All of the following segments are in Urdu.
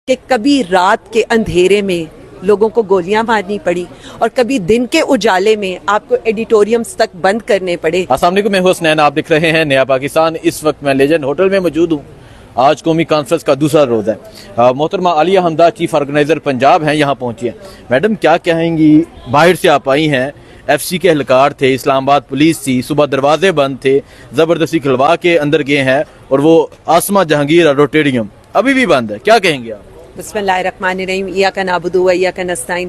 کہ کبھی رات کے اندھیرے میں لوگوں کو گولیاں مارنی پڑی اور کبھی دن کے اجالے میں آپ کو ایڈیٹوریمز تک بند کرنے پڑے. السلام علیکم، میں حسنین، آپ دیکھ رہے ہیں نیا پاکستان. اس وقت میں لیجنڈ ہوٹل میں موجود ہوں. آج قومی کانفرنس کا دوسرا روز ہے. محترمہ عالیہ حمدہ چیف آرگنائزر پنجاب ہیں، یہاں پہنچی ہیں. میڈم کیا کہیں گی؟ باہر سے آپ آئی ہیں، ایف سی کے اہلکار تھے، اسلام آباد پولیس تھی، صبح دروازے بند تھے، زبردستی کھلوا کے اندر گئے ہیں اور وہ آسما جہانگیر آڈیٹوریم ابھی بھی بند ہے. کیا کہیں گے آپ؟ بسم اللہ الرحمن الرحیم. ایاک نعبد و ایاک نستعین.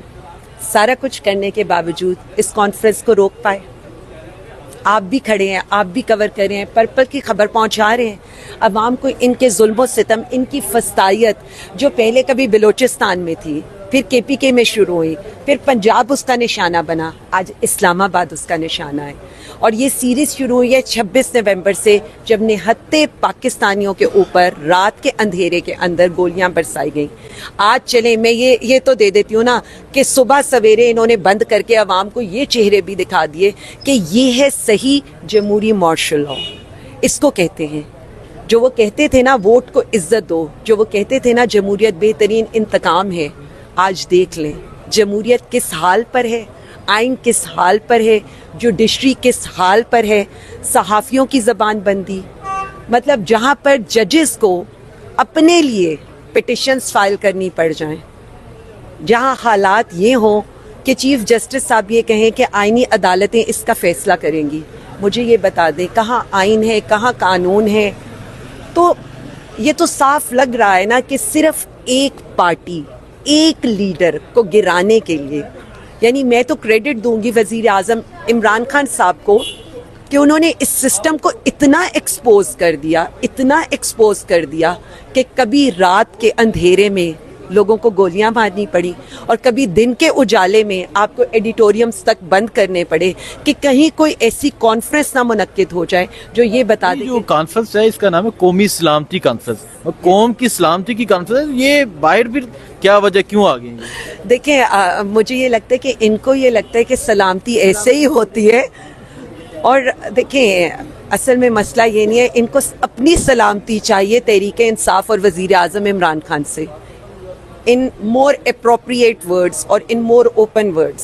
سارا کچھ کرنے کے باوجود اس کانفرنس کو روک پائے؟ آپ بھی کھڑے ہیں، آپ بھی کور کر رہے ہیں، پرپل کی خبر پہنچا رہے ہیں عوام کو. ان کے ظلم و ستم، ان کی فسطائیت جو پہلے کبھی بلوچستان میں تھی، پھر کے پی کے میں شروع ہوئی، پھر پنجاب اس کا نشانہ بنا، آج اسلام آباد اس کا نشانہ ہے. اور یہ سیریز شروع ہوئی ہے 26 نومبر سے، جب نہتے پاکستانیوں کے اوپر رات کے اندھیرے کے اندر گولیاں برسائی گئیں. آج چلیں میں یہ تو دے دیتی ہوں نا کہ صبح سویرے انہوں نے بند کر کے عوام کو یہ چہرے بھی دکھا دیے کہ یہ ہے صحیح جمہوری مارشل لاء. اس کو کہتے ہیں. جو وہ کہتے تھے نا ووٹ کو عزت دو، جو وہ کہتے تھے نا جمہوریت بہترین انتقام ہے، آج دیکھ لیں جمہوریت کس حال پر ہے، آئین کس حال پر ہے، جوڈیشری کس حال پر ہے، صحافیوں کی زبان بندی. مطلب جہاں پر ججز کو اپنے لیے پٹیشنز فائل کرنی پڑ جائیں، جہاں حالات یہ ہوں کہ چیف جسٹس صاحب یہ کہیں کہ آئینی عدالتیں اس کا فیصلہ کریں گی. مجھے یہ بتا دیں کہاں آئین ہے، کہاں قانون ہے؟ تو یہ تو صاف لگ رہا ہے نا کہ صرف ایک پارٹی، ایک لیڈر کو گرانے کے لیے. یعنی میں تو کریڈٹ دوں گی وزیر اعظم عمران خان صاحب کو کہ انہوں نے اس سسٹم کو اتنا ایکسپوز کر دیا کہ کبھی رات کے اندھیرے میں لوگوں کو گولیاں مارنی پڑی اور کبھی دن کے اجالے میں آپ کو ایڈیٹوریمز تک بند کرنے پڑے کہ کہیں کوئی ایسی کانفرنس نہ منعقد ہو جائے جو یہ بتا دے. جو کانفرنس ہے اس کا نام ہے قومی سلامتی کانفرنس، قوم کی سلامتی کی کانفرنس. یہ باہر بھی کیا وجہ کیوں آ گئی؟ دیکھیں مجھے یہ لگتا ہے کہ ان کو یہ لگتا ہے کہ سلامتی ایسے ہی ہوتی ہے. اور دیکھیں اصل میں مسئلہ یہ نہیں ہے، ان کو اپنی سلامتی چاہیے تحریک انصاف اور وزیر اعظم عمران خان سے، ان مور اپروپریٹ ورڈز اور ان مور اوپن ورڈز.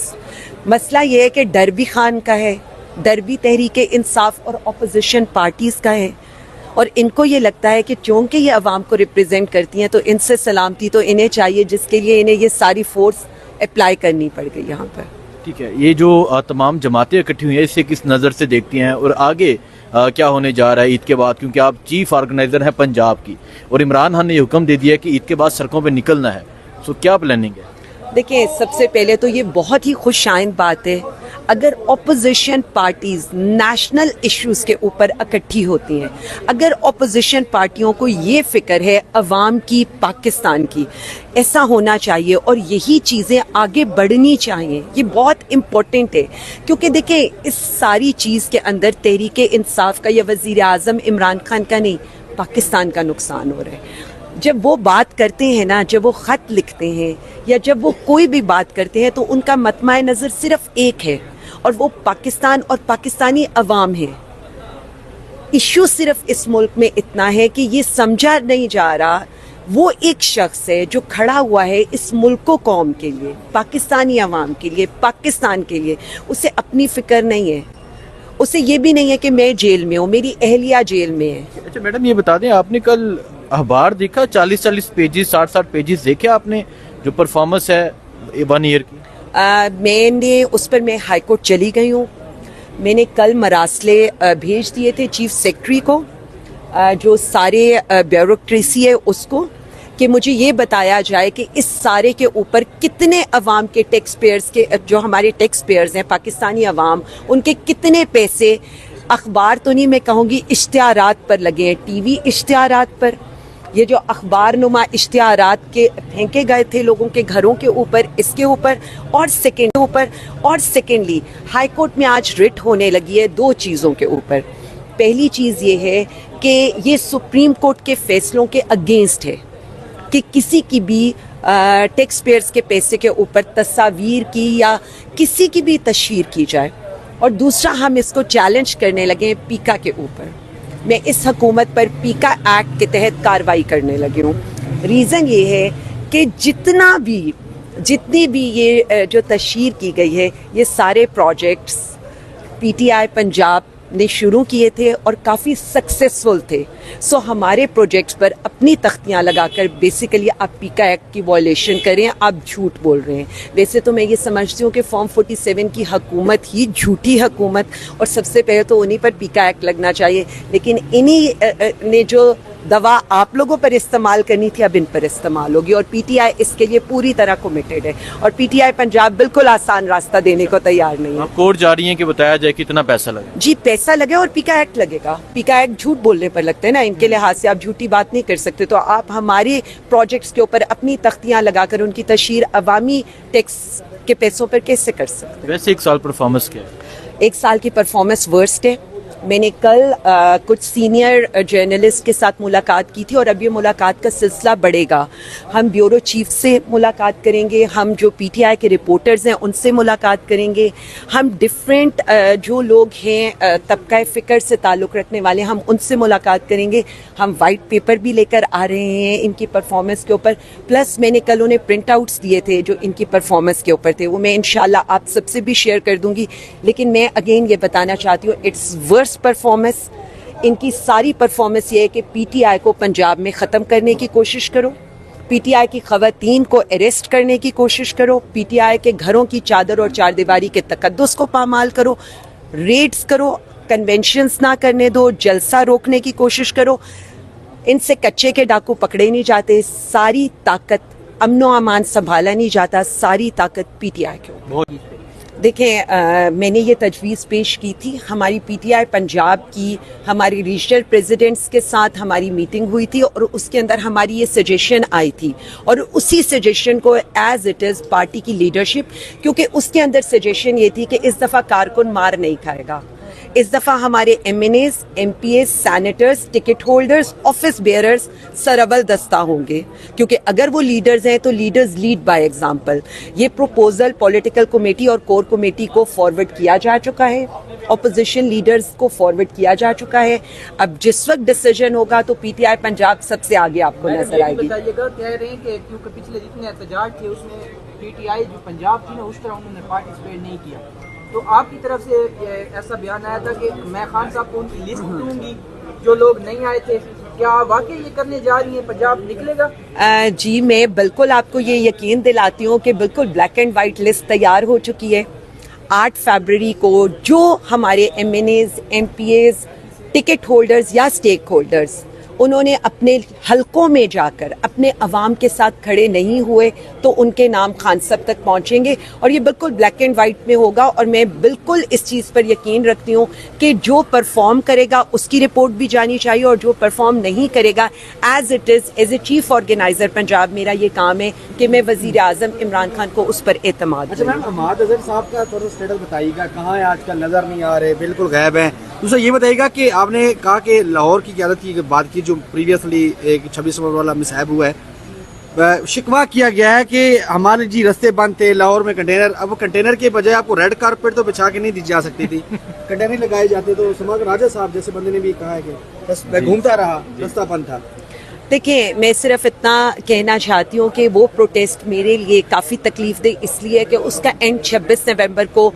مسئلہ یہ ہے کہ ڈر بھی خان کا ہے، ڈر بھی تحریک انصاف اور اپوزیشن پارٹیز کا ہے. اور ان کو یہ لگتا ہے کہ چونکہ یہ عوام کو ریپریزنٹ کرتی ہیں تو ان سے سلامتی تو انہیں چاہیے، جس کے لیے انہیں یہ ساری فورس اپلائی کرنی پڑ گئی یہاں پر. ٹھیک ہے، یہ جو تمام جماعتیں اکٹھی ہوئی ہیں اسے کس نظر سے دیکھتی ہیں اور آگے کیا ہونے جا رہا ہے عید کے بعد؟ کیونکہ آپ چیف آرگنائزر ہیں پنجاب کی اور عمران خان نے یہ حکم دے دیا ہے کہ عید کے بعد سڑکوں پہ نکلنا ہے. سو کیا پلاننگ ہے؟ دیکھیں سب سے پہلے تو یہ بہت ہی خوش آئند بات ہے اگر اپوزیشن پارٹیز نیشنل ایشوز کے اوپر اکٹھی ہوتی ہیں. اگر اپوزیشن پارٹیوں کو یہ فکر ہے عوام کی، پاکستان کی، ایسا ہونا چاہیے اور یہی چیزیں آگے بڑھنی چاہیے. یہ بہت امپورٹنٹ ہے کیونکہ دیکھیں اس ساری چیز کے اندر تحریک انصاف کا یا وزیر اعظم عمران خان کا نہیں، پاکستان کا نقصان ہو رہا ہے. جب وہ بات کرتے ہیں نا، جب وہ خط لکھتے ہیں یا جب وہ کوئی بھی بات کرتے ہیں تو ان کا مطمع نظر صرف ایک ہے اور وہ پاکستان اور پاکستانی عوام ہے. ایشو صرف اس ملک میں اتنا ہے کہ یہ سمجھا نہیں جا رہا وہ ایک شخص ہے جو کھڑا ہوا ہے اس ملک و قوم کے لیے، پاکستانی عوام کے لیے، پاکستان کے لیے. اسے اپنی فکر نہیں ہے، اسے یہ بھی نہیں ہے کہ میں جیل میں ہوں، میری اہلیہ جیل میں ہے. اچھا میڈم یہ بتا دیں، آپ نے کل اخبار دیکھا 40 پیجز 60 پیجز دیکھے آپ نے جو پرفارمنس ہے 1 ایئر کی؟ میں نے اس پر میں ہائی کورٹ چلی گئی ہوں. میں نے کل مراسلے بھیج دیے تھے چیف سیکرٹری کو، جو سارے بیوروکریسی ہے اس کو، کہ مجھے یہ بتایا جائے کہ اس سارے کے اوپر کتنے عوام کے ٹیکس پیئرز کے، جو ہمارے ٹیکس پیئرز ہیں پاکستانی عوام، ان کے کتنے پیسے اخبار تو نہیں میں کہوں گی اشتہارات پر لگے ہیں، ٹی وی اشتہارات پر. یہ جو اخبار نما اشتہارات کے پھینکے گئے تھے لوگوں کے گھروں کے اوپر، اس کے اوپر. اور سیکنڈلی ہائی کورٹ میں آج رٹ ہونے لگی ہے 2 چیزوں کے اوپر. پہلی چیز یہ ہے کہ یہ سپریم کورٹ کے فیصلوں کے اگینسٹ ہے کہ کسی کی بھی ٹیکس پیئرز کے پیسے کے اوپر تصاویر کی یا کسی کی بھی تشہیر کی جائے. اور دوسرا ہم اس کو چیلنج کرنے لگے ہیں پیکا کے اوپر. میں اس حکومت پر پیکا ایکٹ کے تحت کارروائی کرنے لگی ہوں. ریزن یہ ہے کہ جتنی بھی یہ جو تشہیر کی گئی ہے یہ سارے projects P T I Punjab نے شروع کیے تھے اور کافی سکسیسفل تھے. سو ہمارے پروجیکٹس پر اپنی تختیاں لگا کر بیسیکلی آپ پیکا ایکٹ کی وائلیشن کریں, آپ جھوٹ بول رہے ہیں. ویسے تو میں یہ سمجھتی ہوں کہ فارم 47 کی حکومت ہی جھوٹی حکومت, اور سب سے پہلے تو انہی پر پیکا ایکٹ لگنا چاہیے, لیکن انہی نے جو دوا آپ لوگوں پر استعمال کرنی تھی اب ان پر استعمال ہوگی, اور پی ٹی آئی اس کے لیے پوری طرح کمیٹڈ ہے, اور پی ٹی آئی پنجاب بالکل آسان راستہ دینے کو تیار نہیں ہے. آپ کورٹ جا رہی ہیں کہ بتایا جائے کتنا پیسہ لگے؟ جی پیسہ لگے اور پیکا ایکٹ لگے گا. پیکا ایکٹ جھوٹ بولنے پر لگتا ہے نا, ان کے لحاظ سے آپ جھوٹی بات نہیں کر سکتے. تو آپ ہمارے پروجیکٹس کے اوپر اپنی تختیاں لگا کر ان کی تشہیر عوامی ٹیکس کے پیسوں پر کیسے کر سکتے؟ ویسے ایک سال پرفارمنس کیا ہے؟ ایک سال کی پرفارمنس ورسٹ ہے. میں نے کل کچھ سینئر جرنلسٹ کے ساتھ ملاقات کی تھی, اور اب یہ ملاقات کا سلسلہ بڑھے گا. ہم بیورو چیف سے ملاقات کریں گے, ہم جو پی ٹی آئی کے رپورٹرز ہیں ان سے ملاقات کریں گے, ہم ڈفرینٹ جو لوگ ہیں طبقہ فکر سے تعلق رکھنے والے ہم ان سے ملاقات کریں گے. ہم وائٹ پیپر بھی لے کر آ رہے ہیں ان کی پرفارمنس کے اوپر, پلس میں نے کل انہیں پرنٹ آؤٹس دیے تھے جو ان کی پرفارمنس کے اوپر تھے, وہ میں انشاءاللہ آپ سب سے بھی شیئر کر دوں گی. لیکن میں اگین یہ بتانا چاہتی ہوں اٹس ورسٹ پرفارمنس. ان کی ساری پرفارمنس یہ ہے کہ پی ٹی آئی کو پنجاب میں ختم کرنے کی کوشش کرو, پی ٹی آئی کی خواتین کو اریسٹ کرنے کی کوشش کرو, پی ٹی آئی کے گھروں کی چادر اور چار دیواری کے تقدس کو پامال کرو, ریڈز کرو, کنونشنز نہ کرنے دو, جلسہ روکنے کی کوشش کرو. ان سے کچے کے ڈاکو پکڑے نہیں جاتے, ساری طاقت امن و امان سنبھالا نہیں جاتا, ساری طاقت پی ٹی آئی کے اوپر. دیکھیں میں نے یہ تجویز پیش کی تھی, ہماری پی ٹی آئی پنجاب کی ہماری ریجنل پریزیڈنٹس کے ساتھ ہماری میٹنگ ہوئی تھی, اور اس کے اندر ہماری یہ سجیشن آئی تھی, اور اسی سجیشن کو ایز اٹ از پارٹی کی لیڈرشپ, کیونکہ اس کے اندر سجیشن یہ تھی کہ اس دفعہ کارکن مار نہیں کھائے گا, اس دفعہ ہمارے M N as, M P as, senators, ticket holders, office bearers سرابل دستہ ہوں گے, کیونکہ اگر وہ لیڈرز ہیں تو لیڈرز لیڈ بائی ایگزامپل. یہ پروپوزل پولیٹیکل کمیٹی اور کور کمیٹی کو فارورڈ کیا جا چکا ہے, اپوزیشن لیڈرز کو فارورڈ کیا جا چکا ہے. اب جس وقت ڈیسیجن ہوگا تو پی ٹی آئی پنجاب سب سے آگے آپ کو نظر آئے گی. کہہ رہے ہیں کہ کیونکہ پچھلے جتنے احتجاج تھے اس میں پی ٹی آئی جو پنجاب تھی نا اس طرح انہوں نے پارٹیسپیٹ نہیں کیا, تو آپ کی طرف سے ایسا بیان آیا تھا کہ میں خان صاحب کو ان کی لسٹ دوں گی جو لوگ نہیں آئے تھے, کیا واقعی یہ کرنے جا رہی ہیں, پنجاب نکلے گا؟ جی میں بالکل آپ کو یہ یقین دلاتی ہوں کہ بالکل بلیک اینڈ وائٹ لسٹ تیار ہو چکی ہے. 8 فیبرری کو جو ہمارے M N as, M P As, ticket holders یا اسٹیک ہولڈرز انہوں نے اپنے حلقوں میں جا کر اپنے عوام کے ساتھ کھڑے نہیں ہوئے تو ان کے نام خان صاحب تک پہنچیں گے, اور یہ بالکل بلیک اینڈ وائٹ میں ہوگا. اور میں بالکل اس چیز پر یقین رکھتی ہوں کہ جو پرفارم کرے گا اس کی رپورٹ بھی جانی چاہیے, اور جو پرفارم نہیں کرے گا as it is, as a chief organiser Punjab میرا یہ کام ہے کہ میں وزیر اعظم عمران خان کو اس پر اعتماد. اچھا میم, عماد اظہر صاحب کا تھوڑا اسٹیٹس بتائیے گا, کہاں ہے آج کل, نظر نہیں آ رہے, بالکل غائب ہیں. دوسرا یہ بتائیے گا کہ آپ نے کہا کہ لاہور کی قیادت کی بات کی جو پریویسلی ایک 26 نومبر والا مصائب ہوا ہے, شکوہ کیا گیا ہے کہ ہمارے جی رستے بند تھے لاہور میں کنٹینر, اب وہ کنٹینر کے بجائے آپ کو ریڈ کارپیٹ تو بچھا کے نہیں دی جا سکتی تھی, کنٹینر لگائے جاتے. تو سما راجہ صاحب جیسے بندے نے بھی کہا ہے کہ بس میں گھومتا رہا, رستہ بند تھا. دیکھیں میں صرف اتنا کہنا چاہتی ہوں کہ وہ پروٹیسٹ میرے لیے کافی تکلیف دہ اس لیے کہ اس کا اینڈ 26 نومبر کو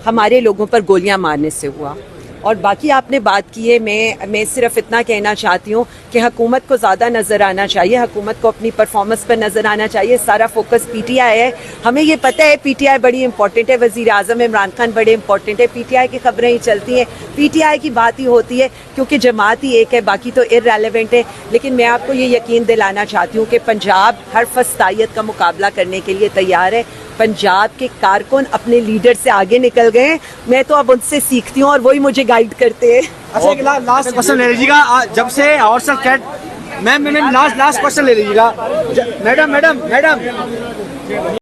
ہمارے لوگوں پر گولیاں مارنے سے ہوا. اور باقی آپ نے بات کی ہے, میں صرف اتنا کہنا چاہتی ہوں کہ حکومت کو زیادہ نظر آنا چاہیے, حکومت کو اپنی پرفارمنس پر نظر آنا چاہیے. سارا فوکس پی ٹی آئی ہے, ہمیں یہ پتہ ہے پی ٹی آئی بڑی امپورٹنٹ ہے, وزیر اعظم عمران خان بڑے امپورٹنٹ ہے, پی ٹی آئی کی خبریں ہی چلتی ہیں, پی ٹی آئی کی بات ہی ہوتی ہے کیونکہ جماعت ہی ایک ہے, باقی تو ارریلیونٹ ہے. لیکن میں آپ کو یہ یقین دلانا چاہتی ہوں کہ پنجاب ہر فسطائیت کا مقابلہ کرنے کے لیے تیار ہے. پنجاب کے کارکن اپنے لیڈر سے آگے نکل گئے ہیں, میں تو اب ان سے سیکھتی ہوں اور وہی مجھے گائیڈ کرتے ہیں. اچھا ایک لاسٹ کوشچن لے لیجیے گا, جب سے ہارسل کیٹ میم لاسٹ کوشچن لے لیجیے گا میڈم.